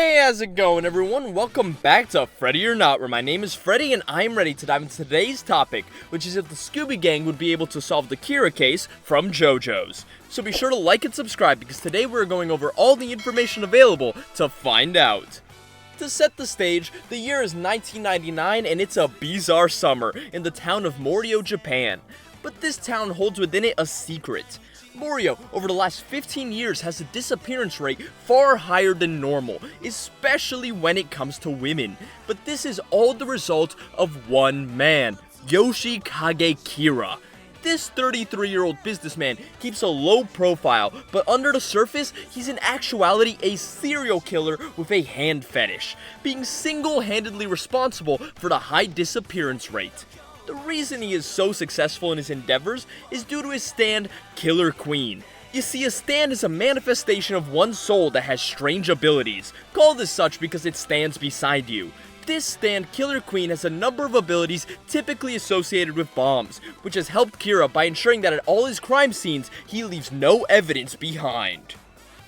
Hey, how's it going, everyone? Welcome back to Freddy or Not, where my name is Freddy and I'm ready to dive into today's topic, which is if the Scooby Gang would be able to solve the Kira case from JoJo's. So be sure to like and subscribe because today we're going over all the information available to find out. To set the stage, the year is 1999 and it's a bizarre summer in the town of Morioh, Japan. But this town holds within it a secret. Morioh, over the last 15 years, has a disappearance rate far higher than normal, especially when it comes to women. But this is all the result of one man, Yoshikage Kira. This 33-year-old businessman keeps a low profile, but under the surface, he's in actuality a serial killer with a hand fetish, being single-handedly responsible for the high disappearance rate. The reason he is so successful in his endeavors is due to his stand, Killer Queen. You see, a stand is a manifestation of one's soul that has strange abilities, called as such because it stands beside you. This stand, Killer Queen, has a number of abilities typically associated with bombs, which has helped Kira by ensuring that at all his crime scenes, he leaves no evidence behind.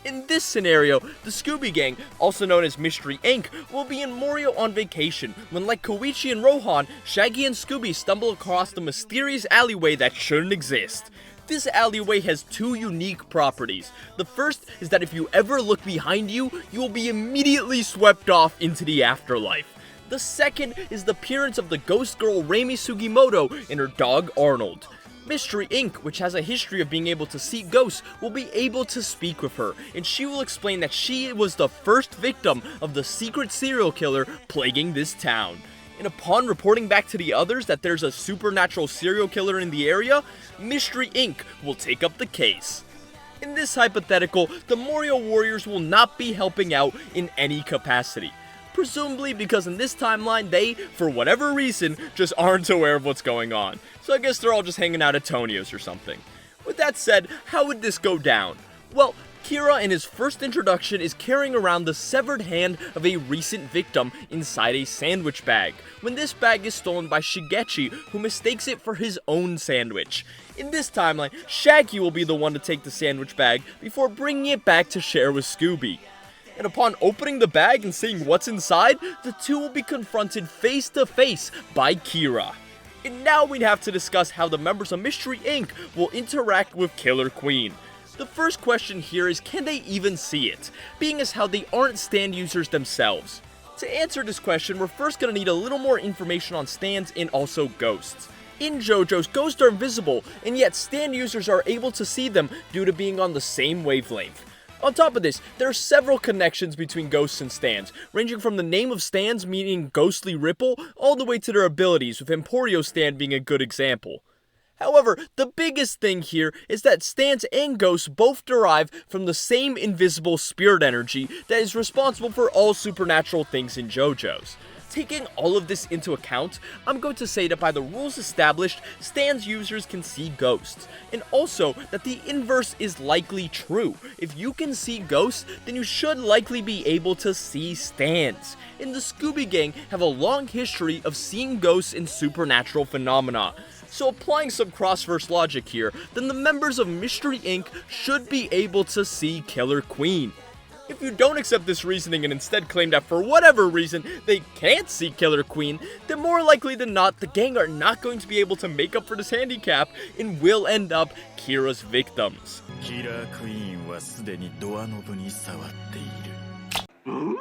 In this scenario, the Scooby Gang, also known as Mystery Inc., will be in Morioh on vacation when, like Koichi and Rohan, Shaggy and Scooby stumble across the mysterious alleyway that shouldn't exist. This alleyway has two unique properties. The first is that if you ever look behind you, you will be immediately swept off into the afterlife. The second is the appearance of the ghost girl Reimi Sugimoto and her dog Arnold. Mystery Inc., which has a history of being able to see ghosts, will be able to speak with her, and she will explain that she was the first victim of the secret serial killer plaguing this town. And upon reporting back to the others that there's a supernatural serial killer in the area, Mystery Inc. will take up the case. In this hypothetical, the Morioh Warriors will not be helping out in any capacity. Presumably because in this timeline, they, for whatever reason, just aren't aware of what's going on. So I guess they're all just hanging out at Tonio's or something. With that said, how would this go down? Well, Kira in his first introduction is carrying around the severed hand of a recent victim inside a sandwich bag, when this bag is stolen by Shigechi, who mistakes it for his own sandwich. In this timeline, Shaggy will be the one to take the sandwich bag before bringing it back to share with Scooby. And upon opening the bag and seeing what's inside, the two will be confronted face to face by Kira. And now we'd have to discuss how the members of Mystery Inc. will interact with Killer Queen. The first question here is, can they even see it, being as how they aren't stand users themselves? To answer this question, we're first going to need a little more information on stands and also ghosts. In JoJo's, ghosts are invisible, and yet stand users are able to see them due to being on the same wavelength. On top of this, there are several connections between ghosts and stands, ranging from the name of stands meaning ghostly ripple, all the way to their abilities, with Morioh's stand being a good example. However, the biggest thing here is that stands and ghosts both derive from the same invisible spirit energy that is responsible for all supernatural things in JoJo's. Taking all of this into account, I'm going to say that by the rules established, stands users can see ghosts, and also that the inverse is likely true. If you can see ghosts, then you should likely be able to see stands. And the Scooby Gang have a long history of seeing ghosts and supernatural phenomena. So applying some cross-verse logic here, then the members of Mystery Inc. should be able to see Killer Queen. If you don't accept this reasoning and instead claim that for whatever reason they can't see Killer Queen, then more likely than not, the gang are not going to be able to make up for this handicap and will end up Kira's victims. Killer Queen was すでにドアノブに触っている.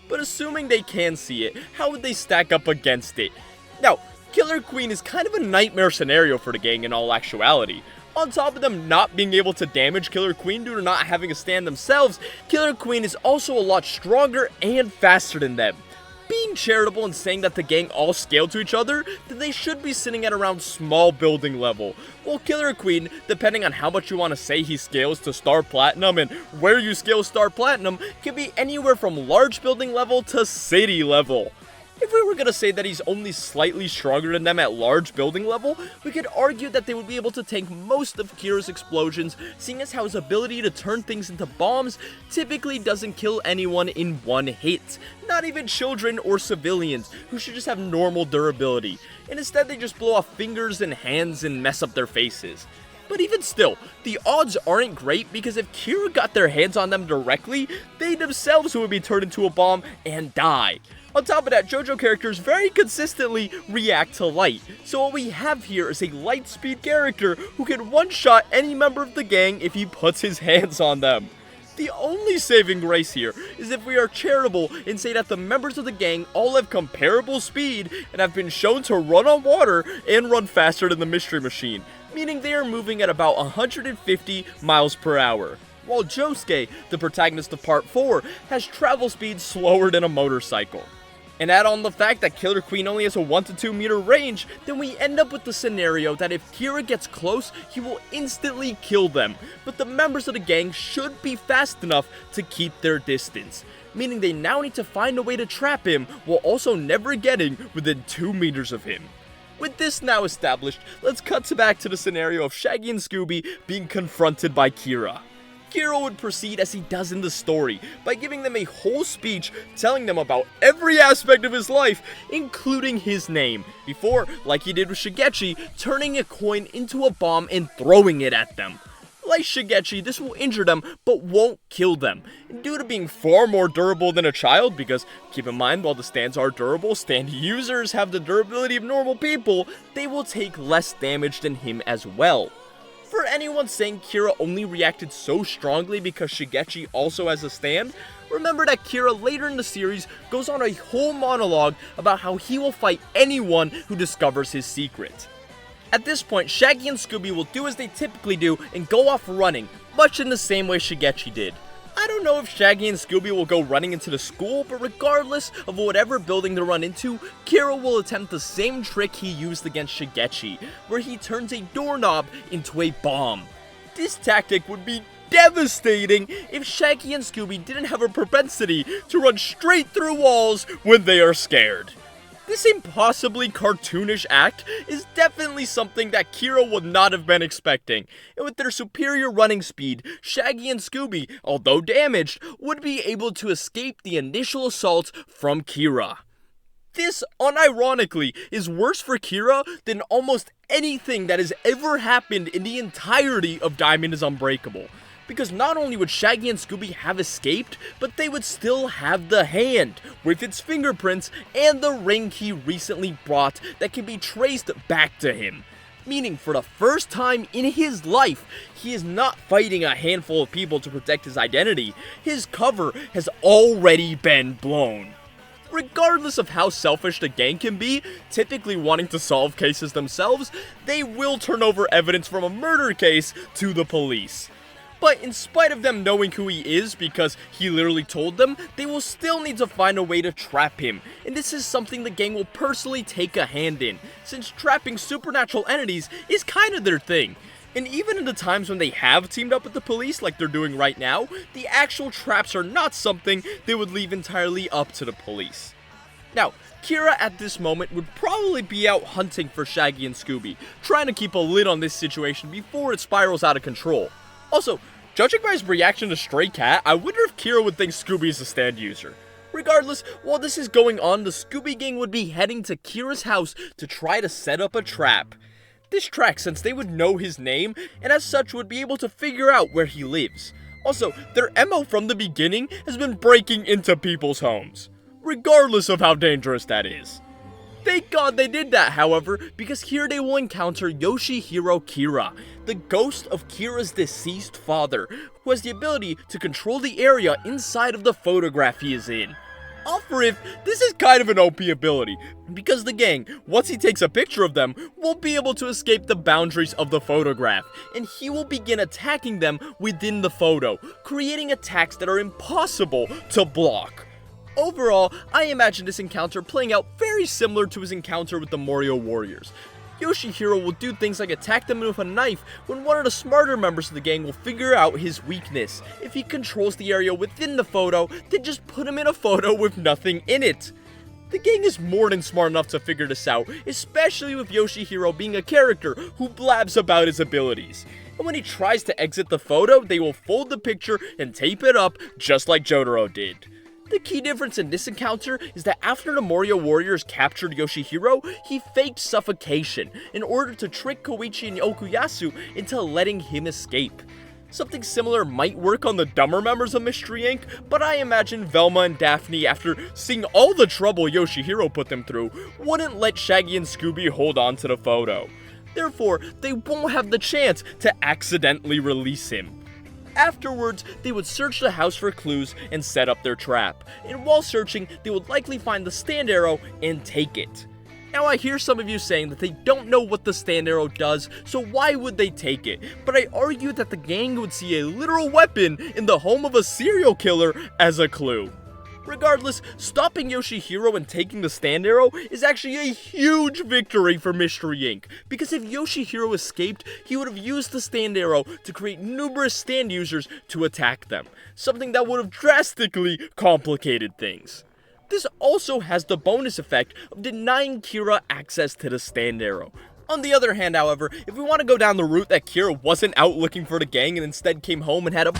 But assuming they can see it, how would they stack up against it? Now, Killer Queen is kind of a nightmare scenario for the gang in all actuality. On top of them not being able to damage Killer Queen due to not having a stand themselves, Killer Queen is also a lot stronger and faster than them. Being charitable and saying that the gang all scale to each other, then they should be sitting at around small building level. While Killer Queen, depending on how much you want to say he scales to Star Platinum and where you scale Star Platinum, can be anywhere from large building level to city level. If we were going to say that he's only slightly stronger than them at large building level, we could argue that they would be able to tank most of Kira's explosions, seeing as how his ability to turn things into bombs typically doesn't kill anyone in one hit. Not even children or civilians, who should just have normal durability, and instead they just blow off fingers and hands and mess up their faces. But even still, the odds aren't great because if Kira got their hands on them directly, they themselves would be turned into a bomb and die. On top of that, JoJo characters very consistently react to light, so what we have here is a light speed character who can one-shot any member of the gang if he puts his hands on them. The only saving grace here is if we are charitable and say that the members of the gang all have comparable speed and have been shown to run on water and run faster than the Mystery Machine, meaning they are moving at about 150 miles per hour. While Josuke, the protagonist of Part 4, has travel speed slower than a motorcycle. And add on the fact that Killer Queen only has a 1 to 2 meter range, then we end up with the scenario that if Kira gets close, he will instantly kill them. But the members of the gang should be fast enough to keep their distance, meaning they now need to find a way to trap him while also never getting within 2 meters of him. With this now established, let's cut back to the scenario of Shaggy and Scooby being confronted by Kira. Kira would proceed as he does in the story, by giving them a whole speech telling them about every aspect of his life, including his name, before, like he did with Shigechi, turning a coin into a bomb and throwing it at them. Like Shigechi, this will injure them, but won't kill them. And due to being far more durable than a child, because keep in mind, while the stands are durable, stand users have the durability of normal people, they will take less damage than him as well. For anyone saying Kira only reacted so strongly because Shigechi also has a stand, remember that Kira later in the series goes on a whole monologue about how he will fight anyone who discovers his secret. At this point, Shaggy and Scooby will do as they typically do and go off running, much in the same way Shigechi did. I don't know if Shaggy and Scooby will go running into the school, but regardless of whatever building they run into, Kira will attempt the same trick he used against Shigechi, where he turns a doorknob into a bomb. This tactic would be devastating if Shaggy and Scooby didn't have a propensity to run straight through walls when they are scared. This impossibly cartoonish act is definitely something that Kira would not have been expecting, and with their superior running speed, Shaggy and Scooby, although damaged, would be able to escape the initial assault from Kira. This, unironically, is worse for Kira than almost anything that has ever happened in the entirety of Diamond is Unbreakable. Because not only would Shaggy and Scooby have escaped, but they would still have the hand, with its fingerprints and the ring he recently brought that can be traced back to him. Meaning, for the first time in his life, he is not fighting a handful of people to protect his identity. His cover has already been blown. Regardless of how selfish the gang can be, typically wanting to solve cases themselves, they will turn over evidence from a murder case to the police. But in spite of them knowing who he is because he literally told them, they will still need to find a way to trap him. And this is something the gang will personally take a hand in, since trapping supernatural entities is kind of their thing. And even in the times when they have teamed up with the police like they're doing right now, the actual traps are not something they would leave entirely up to the police. Now, Kira at this moment would probably be out hunting for Shaggy and Scooby, trying to keep a lid on this situation before it spirals out of control. Also, judging by his reaction to Stray Cat, I wonder if Kira would think Scooby is a stand user. Regardless, while this is going on, the Scooby Gang would be heading to Kira's house to try to set up a trap. This tracks since they would know his name, and as such would be able to figure out where he lives. Also, their MO from the beginning has been breaking into people's homes, regardless of how dangerous that is. Thank God they did that, however, because here they will encounter Yoshikage Kira, the ghost of Kira's deceased father, who has the ability to control the area inside of the photograph he is in. Offer if this is kind of an OP ability, because the gang, once he takes a picture of them, won't be able to escape the boundaries of the photograph, and he will begin attacking them within the photo, creating attacks that are impossible to block. Overall, I imagine this encounter playing out very similar to his encounter with the Morioh warriors. Yoshikage will do things like attack them with a knife when one of the smarter members of the gang will figure out his weakness. If he controls the area within the photo, then just put him in a photo with nothing in it. The gang is more than smart enough to figure this out, especially with Yoshikage being a character who blabs about his abilities. And when he tries to exit the photo, they will fold the picture and tape it up just like JoJo did. The key difference in this encounter is that after the Morioh warriors captured Yoshihiro, he faked suffocation in order to trick Koichi and Okuyasu into letting him escape. Something similar might work on the dumber members of Mystery Inc., but I imagine Velma and Daphne, after seeing all the trouble Yoshihiro put them through, wouldn't let Shaggy and Scooby hold on to the photo. Therefore, they won't have the chance to accidentally release him. Afterwards, they would search the house for clues and set up their trap, and while searching, they would likely find the stand arrow and take it. Now I hear some of you saying that they don't know what the stand arrow does, so why would they take it? But I argue that the gang would see a literal weapon in the home of a serial killer as a clue. Regardless, stopping Yoshihiro and taking the stand arrow is actually a huge victory for Mystery Inc. Because if Yoshihiro escaped, he would have used the stand arrow to create numerous stand users to attack them, something that would have drastically complicated things. This also has the bonus effect of denying Kira access to the stand arrow. On the other hand, however, if we want to go down the route that Kira wasn't out looking for the gang and instead came home and had a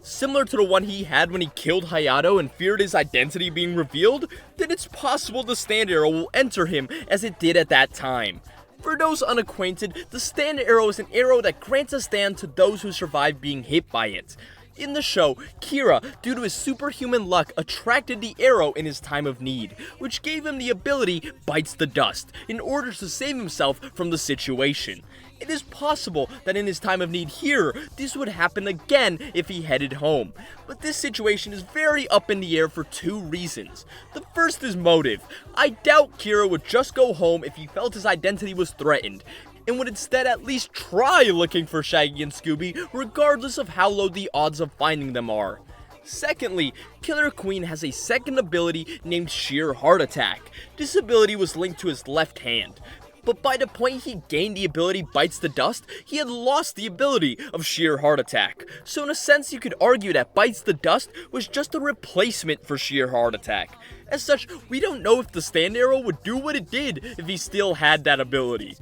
similar to the one he had when he killed Hayato and feared his identity being revealed, then it's possible the stand arrow will enter him as it did at that time. For those unacquainted, the stand arrow is an arrow that grants a stand to those who survive being hit by it. In the show, Kira, due to his superhuman luck, attracted the arrow in his time of need, which gave him the ability Bites the Dust, in order to save himself from the situation. It is possible that in his time of need here, this would happen again if he headed home. But this situation is very up in the air for two reasons. The first is motive. I doubt Kira would just go home if he felt his identity was threatened, and would instead at least try looking for Shaggy and Scooby, regardless of how low the odds of finding them are. Secondly, Killer Queen has a second ability named Sheer Heart Attack. This ability was linked to his left hand, but by the point he gained the ability Bites the Dust, he had lost the ability of Sheer Heart Attack. So in a sense, you could argue that Bites the Dust was just a replacement for Sheer Heart Attack. As such, we don't know if the stand arrow would do what it did if he still had that ability.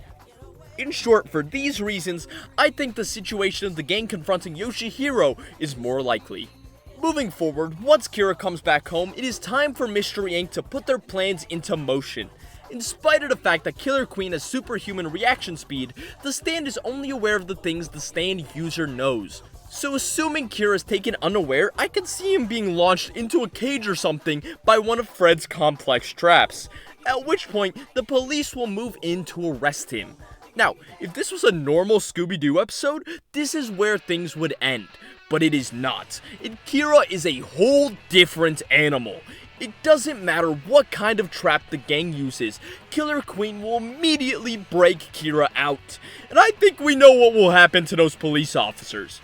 In short, for these reasons, I think the situation of the gang confronting Yoshihiro is more likely. Moving forward, once Kira comes back home, it is time for Mystery Inc. to put their plans into motion. In spite of the fact that Killer Queen has superhuman reaction speed, the stand is only aware of the things the stand user knows. So assuming Kira is taken unaware, I could see him being launched into a cage or something by one of Fred's complex traps, at which point the police will move in to arrest him. Now, if this was a normal Scooby Doo episode, this is where things would end. But it is not. Kira is a whole different animal. It doesn't matter what kind of trap the gang uses, Killer Queen will immediately break Kira out. And I think we know what will happen to those police officers.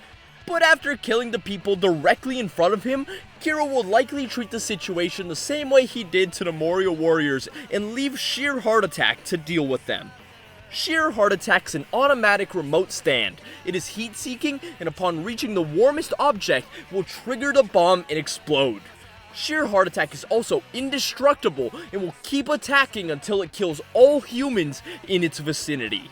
But after killing the people directly in front of him, Kira will likely treat the situation the same way he did to the Morioh warriors and leave Sheer Heart Attack to deal with them. Sheer Heart Attack is an automatic remote stand. It is heat-seeking, and upon reaching the warmest object, will trigger the bomb and explode. Sheer Heart Attack is also indestructible and will keep attacking until it kills all humans in its vicinity.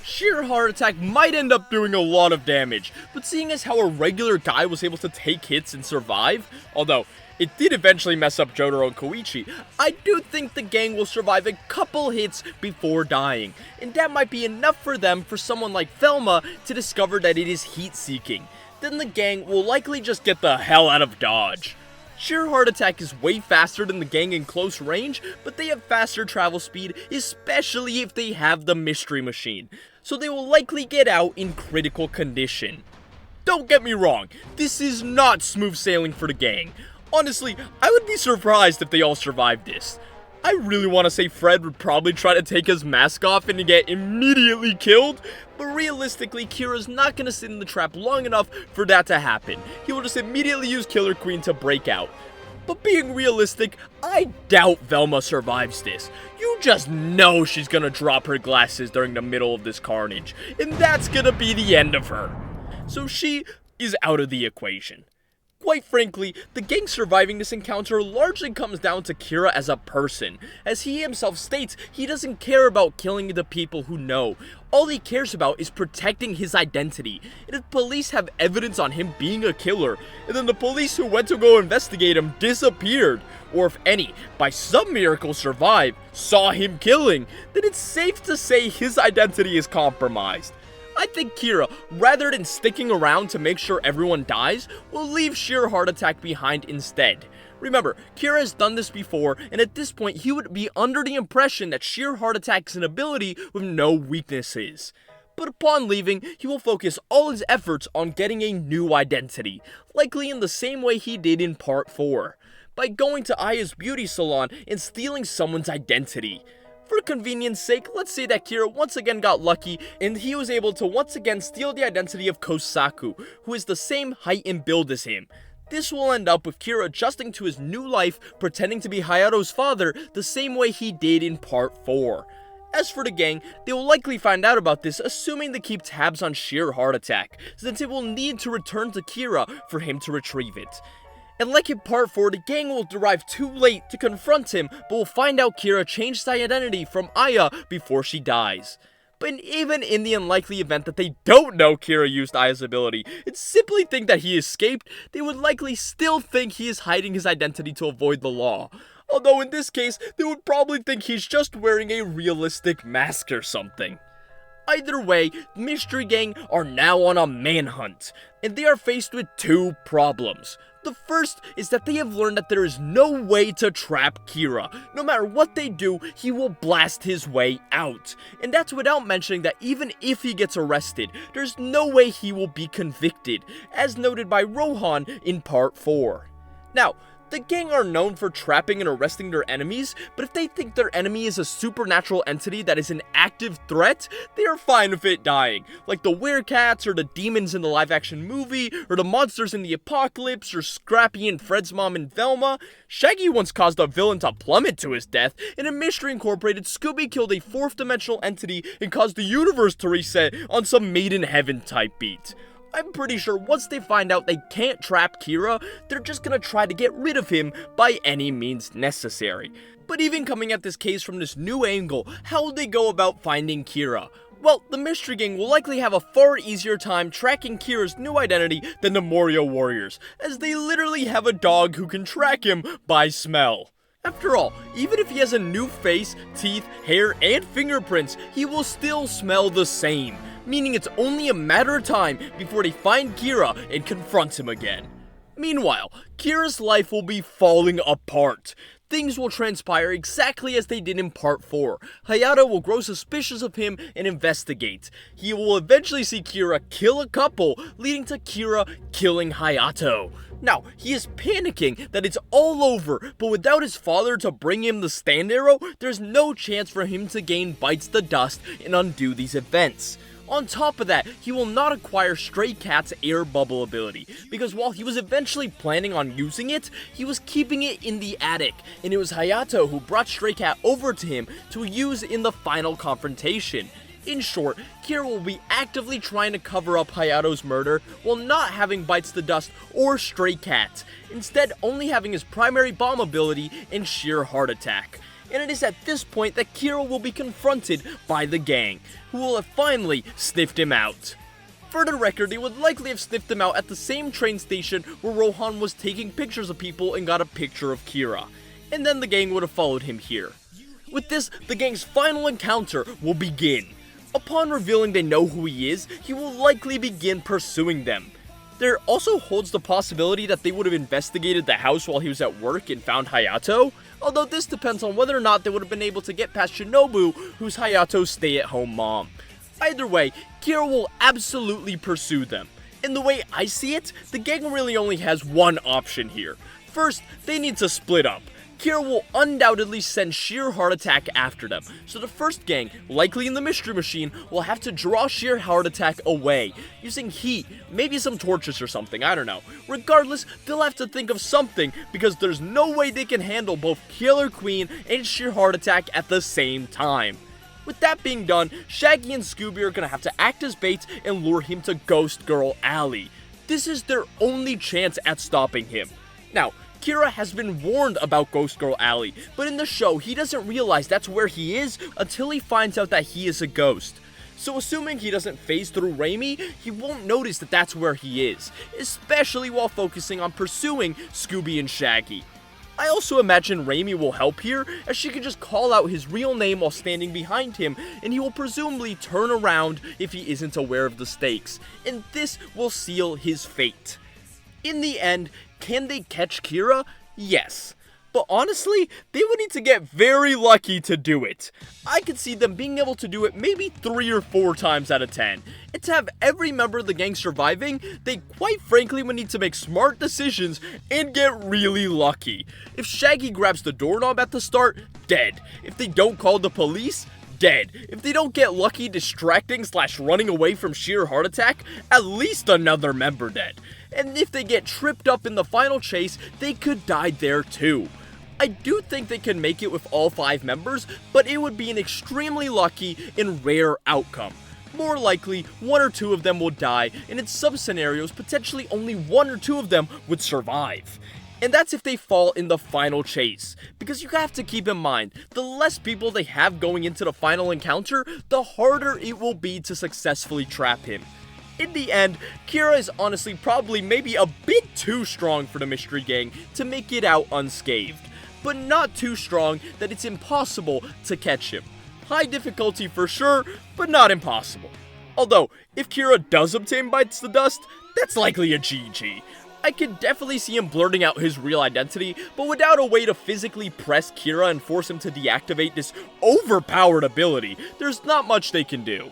Sheer Heart Attack might end up doing a lot of damage, but seeing as how a regular guy was able to take hits and survive, although it did eventually mess up Jotaro and Koichi, I do think the gang will survive a couple hits before dying, and that might be enough for them for someone like Velma to discover that it is heat-seeking. Then the gang will likely just get the hell out of Dodge. Sheer Heart Attack is way faster than the gang in close range, but they have faster travel speed, especially if they have the Mystery Machine, so they will likely get out in critical condition. Don't get me wrong, this is not smooth sailing for the gang. Honestly, I would be surprised if they all survived this. I really want to say Fred would probably try to take his mask off and get immediately killed, but realistically, Kira's not going to sit in the trap long enough for that to happen. He will just immediately use Killer Queen to break out. But being realistic, I doubt Velma survives this. You just know she's going to drop her glasses during the middle of this carnage, and that's going to be the end of her. So she is out of the equation. Quite frankly, the gang surviving this encounter largely comes down to Kira as a person. As he himself states, he doesn't care about killing the people who know. All he cares about is protecting his identity. And if police have evidence on him being a killer, and then the police who went to go investigate him disappeared, or if any, by some miracle survived, saw him killing, then it's safe to say his identity is compromised. I think Kira, rather than sticking around to make sure everyone dies, will leave sheer heart attack behind instead. Remember, Kira has done this before, and at this point he would be under the impression that sheer heart attack is an ability with no weaknesses. But upon leaving, he will focus all his efforts on getting a new identity, likely in the same way he did in part 4, by going to Aya's beauty salon and stealing someone's identity. For convenience sake, let's say that Kira once again got lucky and he was able to once again steal the identity of Kosaku, who is the same height and build as him. This will end up with Kira adjusting to his new life, pretending to be Hayato's father the same way he did in part 4. As for the gang, they will likely find out about this, assuming they keep tabs on sheer heart attack, since it will need to return to Kira for him to retrieve it. And like in part 4, the gang will arrive too late to confront him, but will find out Kira changed his identity from Aya before she dies. But even in the unlikely event that they don't know Kira used Aya's ability, and simply think that he escaped, they would likely still think he is hiding his identity to avoid the law. Although in this case, they would probably think he's just wearing a realistic mask or something. Either way, the Mystery Gang are now on a manhunt, and they are faced with two problems. The first is that they have learned that there is no way to trap Kira. No matter what they do, he will blast his way out. And that's without mentioning that even if he gets arrested, there's no way he will be convicted, as noted by Rohan in part 4. Now, the gang are known for trapping and arresting their enemies, but if they think their enemy is a supernatural entity that is an active threat, they are fine with it dying, like the werecats or the demons in the live-action movie, or the monsters in the apocalypse, or Scrappy and Fred's mom in Velma. Shaggy once caused a villain to plummet to his death, and in Mystery Incorporated, Scooby killed a fourth-dimensional entity and caused the universe to reset on some Made in Heaven type beat. I'm pretty sure once they find out they can't trap Kira, they're just gonna try to get rid of him by any means necessary. But even coming at this case from this new angle, how will they go about finding Kira? Well, the Mystery Gang will likely have a far easier time tracking Kira's new identity than the Morioh Warriors, as they literally have a dog who can track him by smell. After all, even if he has a new face, teeth, hair, and fingerprints, he will still smell the same, meaning it's only a matter of time before they find Kira and confront him again. Meanwhile, Kira's life will be falling apart. Things will transpire exactly as they did in part 4. Hayato will grow suspicious of him and investigate. He will eventually see Kira kill a couple, leading to Kira killing Hayato. Now, he is panicking that it's all over, but without his father to bring him the stand arrow, there's no chance for him to gain Bites the Dust and undo these events. On top of that, he will not acquire Stray Cat's air bubble ability, because while he was eventually planning on using it, he was keeping it in the attic, and it was Hayato who brought Stray Cat over to him to use in the final confrontation. In short, Kira will be actively trying to cover up Hayato's murder while not having Bites the Dust or Stray Cat, instead only having his primary bomb ability and sheer heart attack. And it is at this point that Kira will be confronted by the gang, who will have finally sniffed him out. For the record, they would likely have sniffed him out at the same train station where Rohan was taking pictures of people and got a picture of Kira, and then the gang would have followed him here. With this, the gang's final encounter will begin. Upon revealing they know who he is, he will likely begin pursuing them. There also holds the possibility that they would have investigated the house while he was at work and found Hayato, although this depends on whether or not they would have been able to get past Shinobu, who's Hayato's stay-at-home mom. Either way, Kira will absolutely pursue them. In the way I see it, the gang really only has one option here. First, they need to split up. Kira will undoubtedly send Sheer Heart Attack after them, so the first gang, likely in the Mystery Machine, will have to draw Sheer Heart Attack away, using heat, maybe some torches or something, I don't know. Regardless, they'll have to think of something, because there's no way they can handle both Killer Queen and Sheer Heart Attack at the same time. With that being done, Shaggy and Scooby are gonna have to act as bait and lure him to Ghost Girl Alley. This is their only chance at stopping him. Now, Kira has been warned about Ghost Girl Alley, but in the show, he doesn't realize that's where he is until he finds out that he is a ghost. So assuming he doesn't phase through Raimi, he won't notice that that's where he is, especially while focusing on pursuing Scooby and Shaggy. I also imagine Raimi will help here, as she can just call out his real name while standing behind him, and he will presumably turn around if he isn't aware of the stakes, and this will seal his fate. In the end, can they catch Kira? Yes. But honestly, they would need to get very lucky to do it. I could see them being able to do it maybe 3 or 4 times out of 10. And to have every member of the gang surviving, they quite frankly would need to make smart decisions and get really lucky. If Shaggy grabs the doorknob at the start, dead. If they don't call the police, dead. If they don't get lucky distracting / running away from sheer heart attack, at least another member dead. And if they get tripped up in the final chase, they could die there too. I do think they can make it with all 5 members, but it would be an extremely lucky and rare outcome. More likely, 1 or 2 of them will die, and in some scenarios, potentially only 1 or 2 of them would survive. And that's if they fall in the final chase. Because you have to keep in mind, the less people they have going into the final encounter, the harder it will be to successfully trap him. In the end, Kira is honestly probably maybe a bit too strong for the Mystery Gang to make it out unscathed, but not too strong that it's impossible to catch him. High difficulty for sure, but not impossible. Although, if Kira does obtain Bites the Dust, that's likely a GG. I could definitely see him blurting out his real identity, but without a way to physically press Kira and force him to deactivate this overpowered ability, there's not much they can do.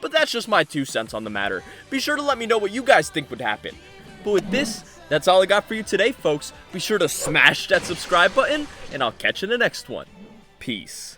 But that's just my 2 cents on the matter. Be sure to let me know what you guys think would happen. But with this, that's all I got for you today, folks. Be sure to smash that subscribe button, and I'll catch you in the next one. Peace.